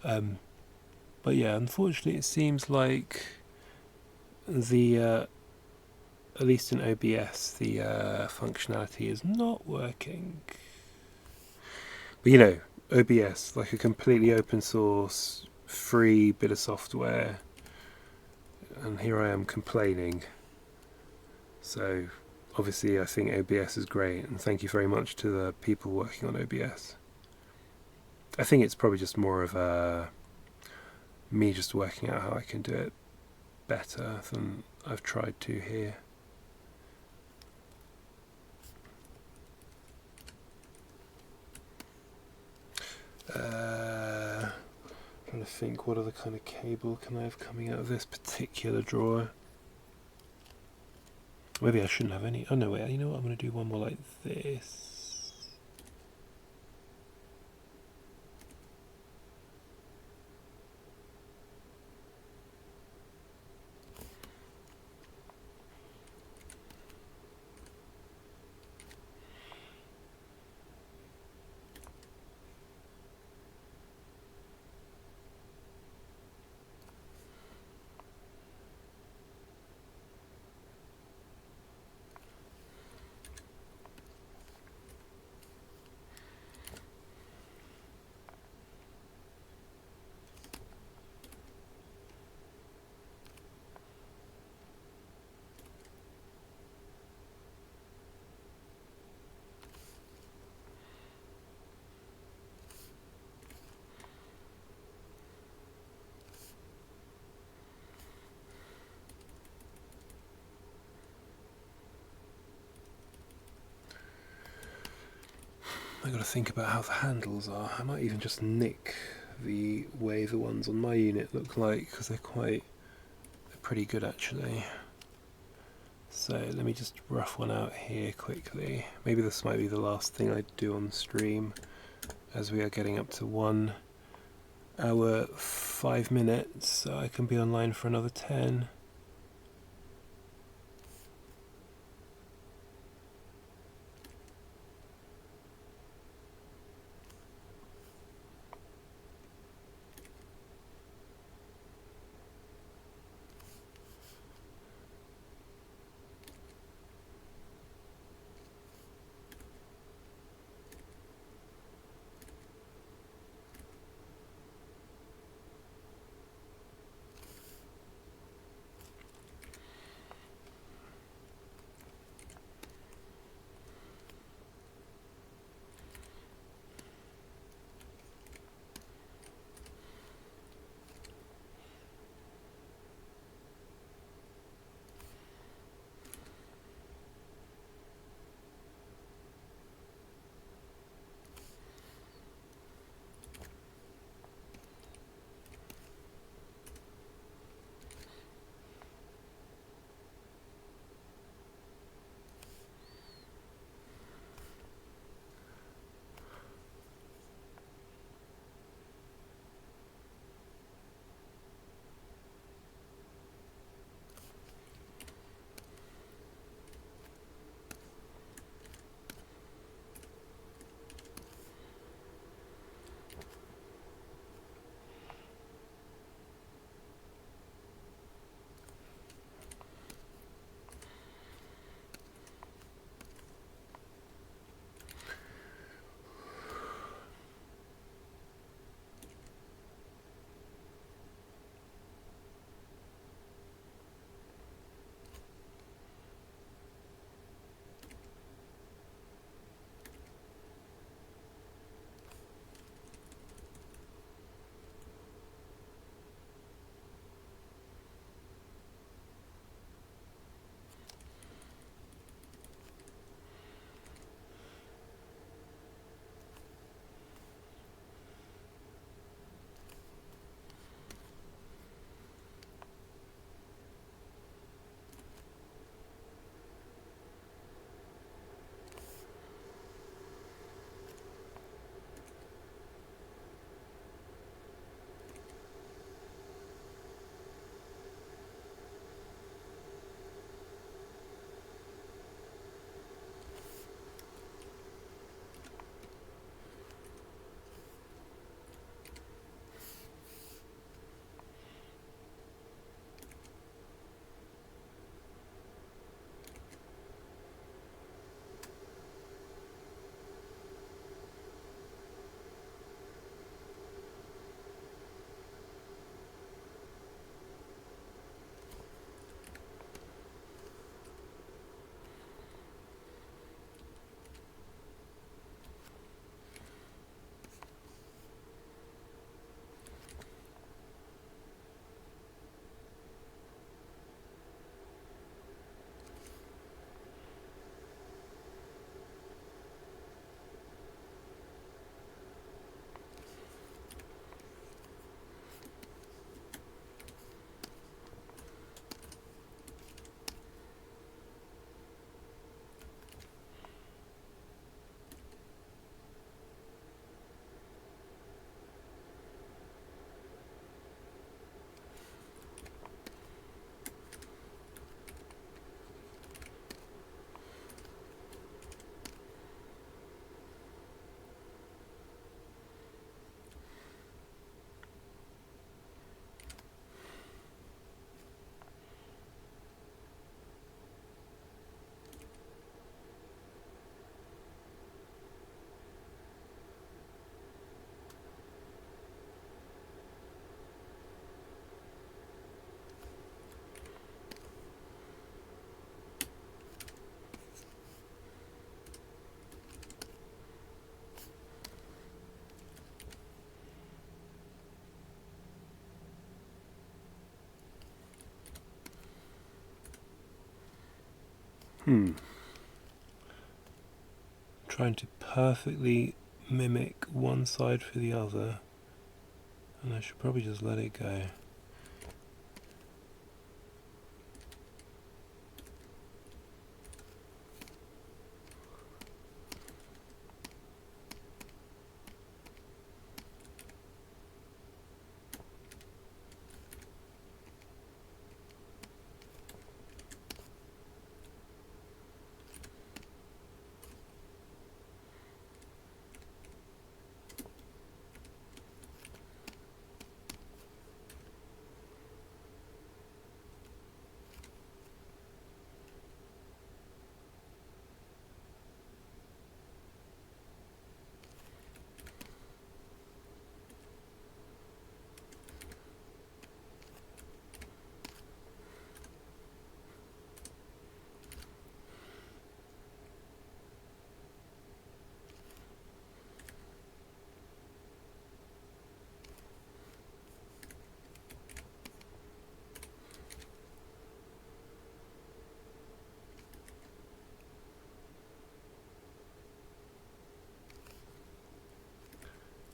But yeah, unfortunately it seems like the at least in OBS the functionality is not working. But OBS, like a completely open source free bit of software, and here I am complaining. So obviously I think OBS is great, and thank you very much to the people working on OBS. I think it's probably just more of me just working out how I can do it better than I've tried to here. Trying to think, what other kind of cable can I have coming out of this particular drawer? Maybe I shouldn't have any. Oh no, wait, you know what? I'm going to do one more like this. I've got to think about how the handles are. I might even just nick the way the ones on my unit look like, because they're pretty good actually. So let me just rough one out here quickly. Maybe this might be the last thing I do on the stream, as we are getting up to 1 hour 5 minutes, so I can be online for another 10. Trying to perfectly mimic one side for the other, and I should probably just let it go.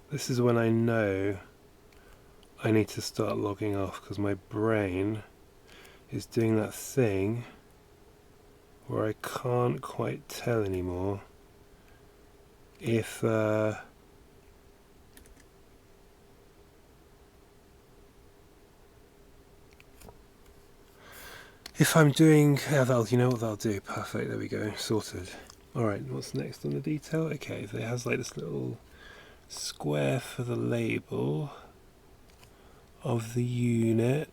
This is when I know I need to start logging off, because my brain is doing that thing where I can't quite tell anymore if I'm doing, you know what that'll do, perfect, there we go, sorted. Alright, what's next on the detail? Okay, so it has like this little square for the label of the unit.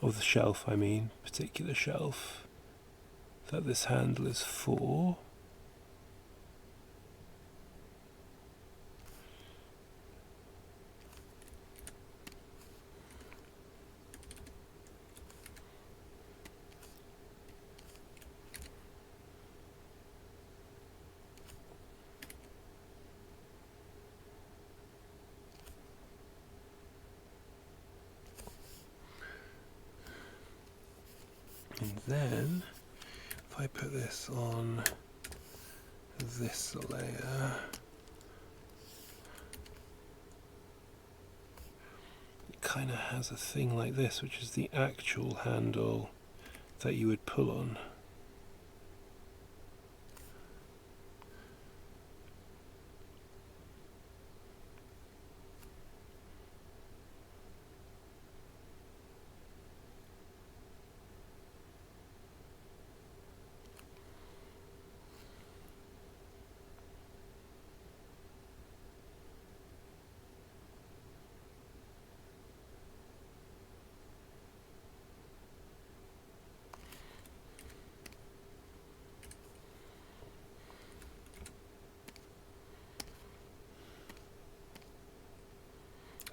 Of the shelf, I mean, particular shelf that this handle is for. And then, if I put this on this layer, it kind of has a thing like this, which is the actual handle that you would pull on.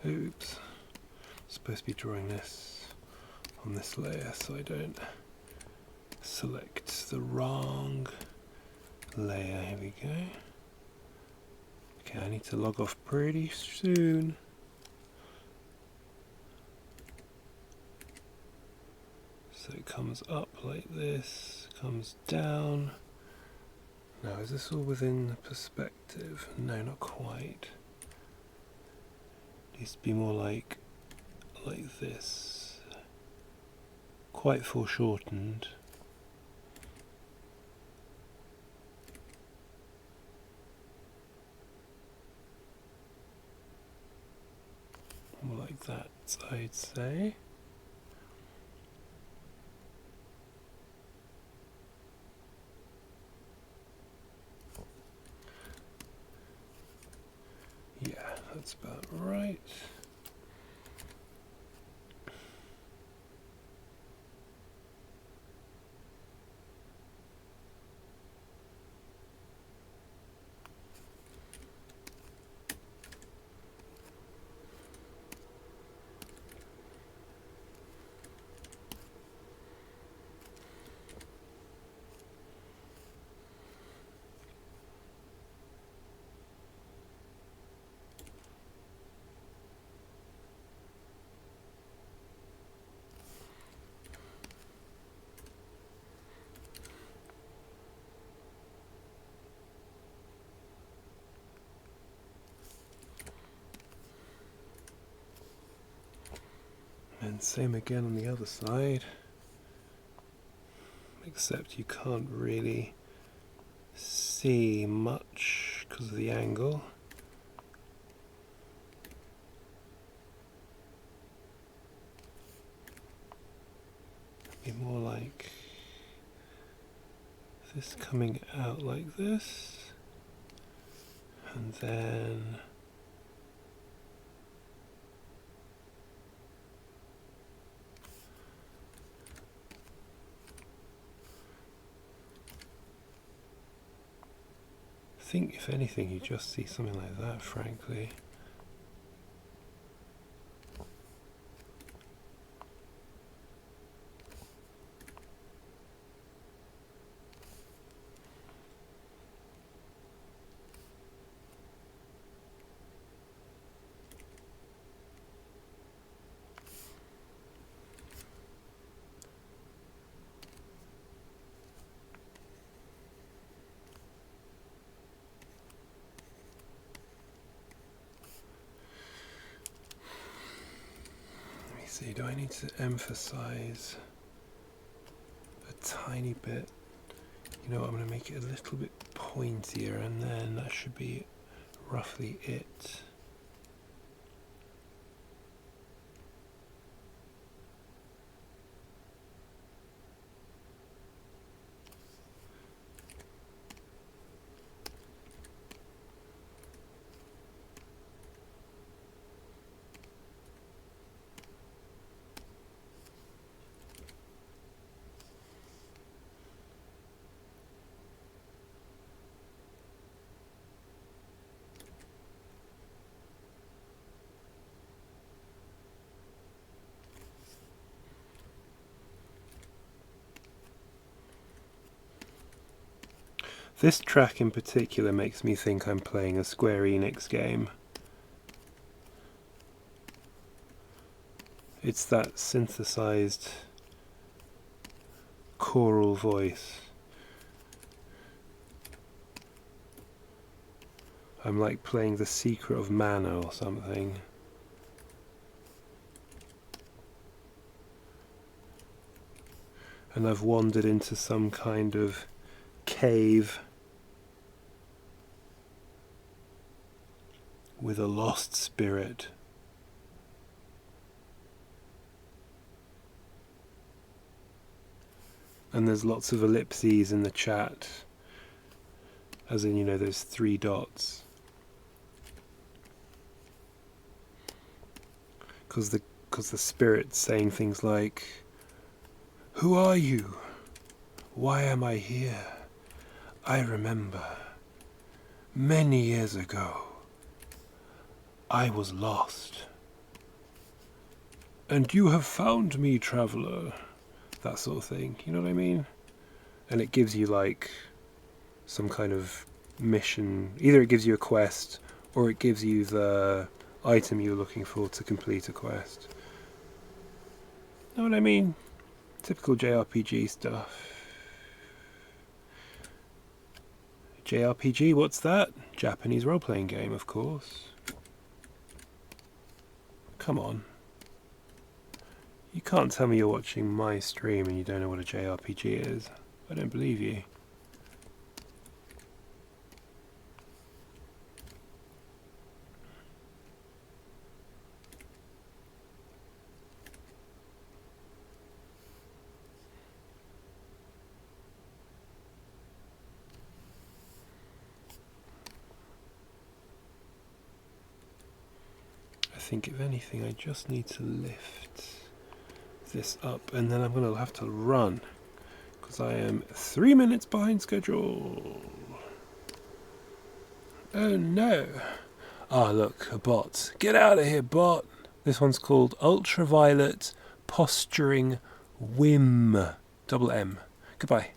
Oops, I'm supposed to be drawing this on this layer so I don't select the wrong layer. Here we go. Okay, I need to log off pretty soon. So it comes up like this, comes down. Now, is this all within the perspective? No, not quite. Needs to be more like this. Quite foreshortened. More like that, I'd say. Yeah, that's about right. And same again on the other side, except you can't really see much because of the angle. It'd be more like this coming out like this, and then I think if anything you just see something like that, frankly. See, do I need to emphasize a tiny bit? You know what, I'm going to make it a little bit pointier, and then that should be roughly it. This track in particular makes me think I'm playing a Square Enix game. It's that synthesized choral voice. I'm like playing The Secret of Mana or something. And I've wandered into some kind of cave with a lost spirit. And there's lots of ellipses in the chat, as in, you know, there's 3 dots. Because the spirit's saying things like, "Who are you? Why am I here? I remember. Many years ago, I was lost. And you have found me, traveller." That sort of thing, you know what I mean? And it gives you like some kind of mission. Either it gives you a quest, or it gives you the item you're looking for to complete a quest. Know what I mean? Typical JRPG stuff. JRPG, what's that? Japanese role-playing game, of course. Come on. You can't tell me you're watching my stream and you don't know what a JRPG is. I don't believe you. I think if anything I just need to lift this up, and then I'm going to have to run because I am 3 minutes behind schedule. Oh no. Ah, look, a bot. Get out of here, bot. This one's called Ultraviolet Posturing Whim. Double M. Goodbye.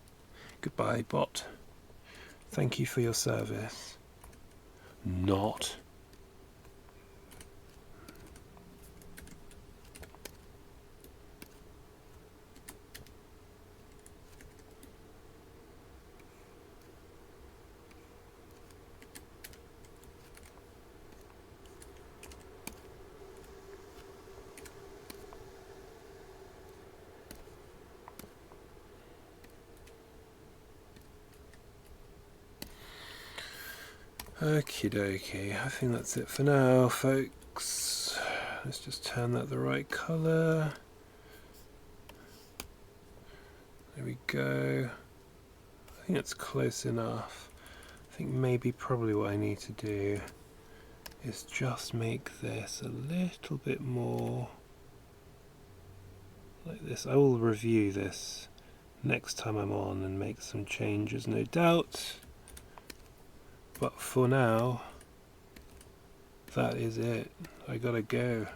Goodbye, bot. Thank you for your service. Not. Okie dokie, I think that's it for now, folks. Let's just turn that the right colour. There we go. I think that's close enough. I think maybe probably what I need to do is just make this a little bit more like this. I will review this next time I'm on and make some changes, no doubt. But for now, that is it. I gotta go.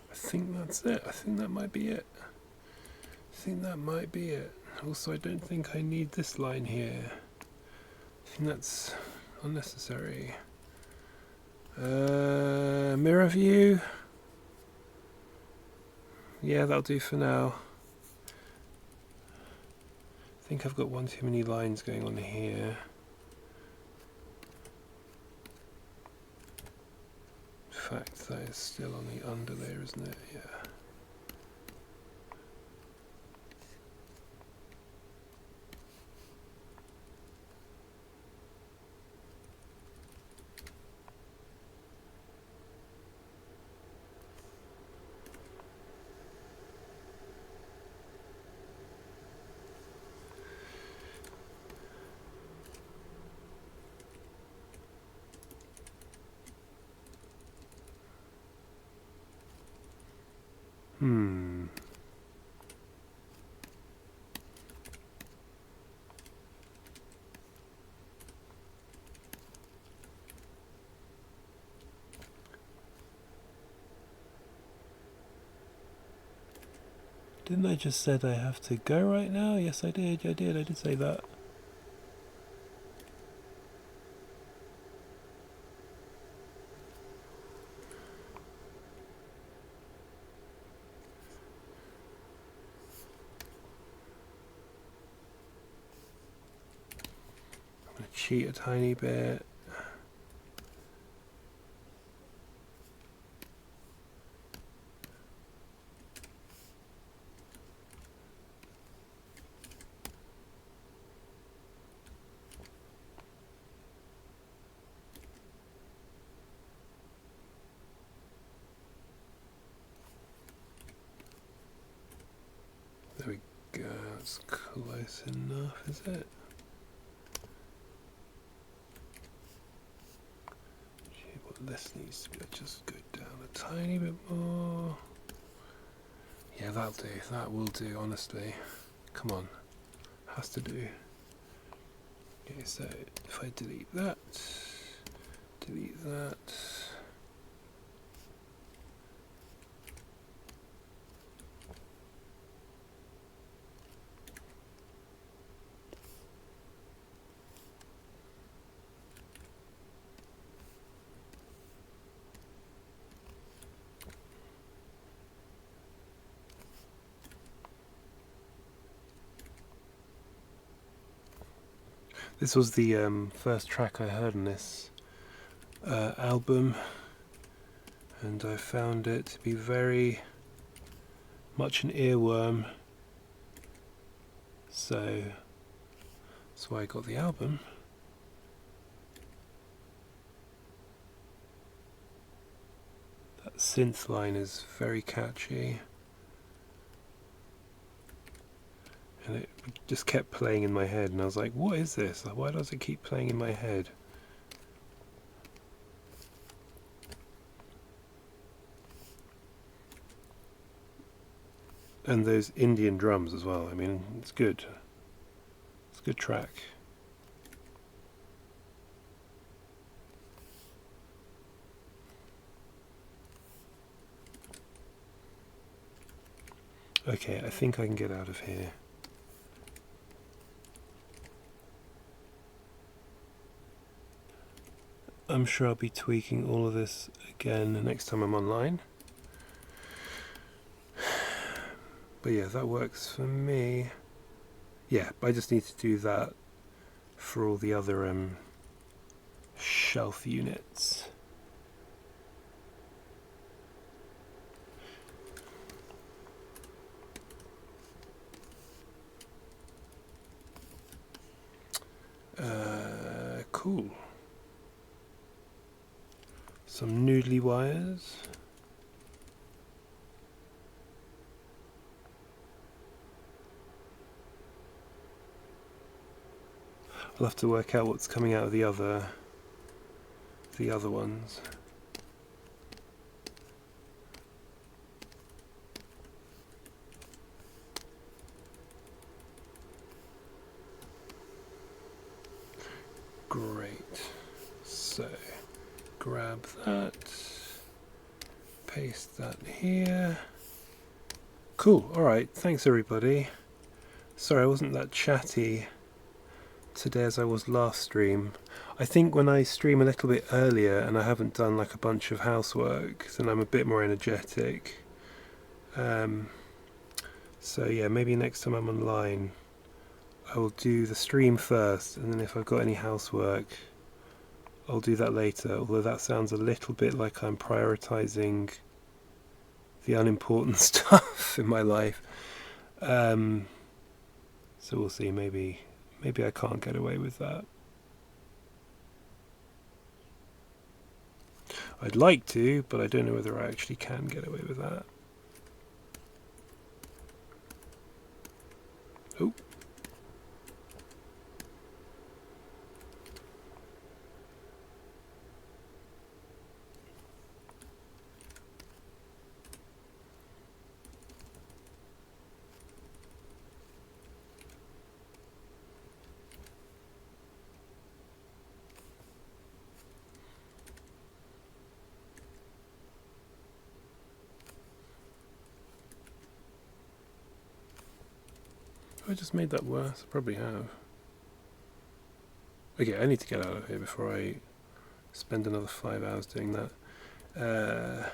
I think that's it. I think that might be it. Also, I don't think I need this line here. I think that's unnecessary. Mirror view. Yeah, that'll do for now. I think I've got one too many lines going on here. In fact, that is still on the under there, isn't it? Yeah. Didn't I just said I have to go right now? Yes, I did. I did say that. I'm going to cheat a tiny bit. There we go, that's close enough, is it? Well, this needs to be just go down a tiny bit more. Yeah, that'll do. That will do, honestly. Come on. Has to do. Okay, so if I delete that, delete that. This was the first track I heard on this album, and I found it to be very much an earworm, so that's why I got the album. That synth line is very catchy, and it just kept playing in my head, and I was like, what is this? Why does it keep playing in my head? And those Indian drums as well. I mean, it's good. It's a good track. Okay, I think I can get out of here. I'm sure I'll be tweaking all of this again the next time I'm online. But yeah, that works for me. Yeah, I just need to do that for all the other shelf units. Cool. Some noodly wires. I'll have to work out what's coming out of the other ones. Great. So grab that, paste that here. Cool. All right. Thanks everybody. Sorry I wasn't that chatty today as I was last stream. I think when I stream a little bit earlier and I haven't done like a bunch of housework, then I'm a bit more energetic. So yeah, maybe next time I'm online I will do the stream first, and then if I've got any housework I'll do that later, although that sounds a little bit like I'm prioritizing the unimportant stuff in my life. So we'll see, maybe I can't get away with that. I'd like to, but I don't know whether I actually can get away with that. Oh. I just made that worse? I probably have. Okay, I need to get out of here before I spend another 5 hours doing that.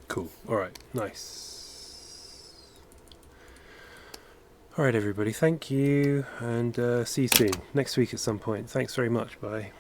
Cool. Alright, nice. Alright everybody, thank you, and see you soon. Next week at some point. Thanks very much, bye.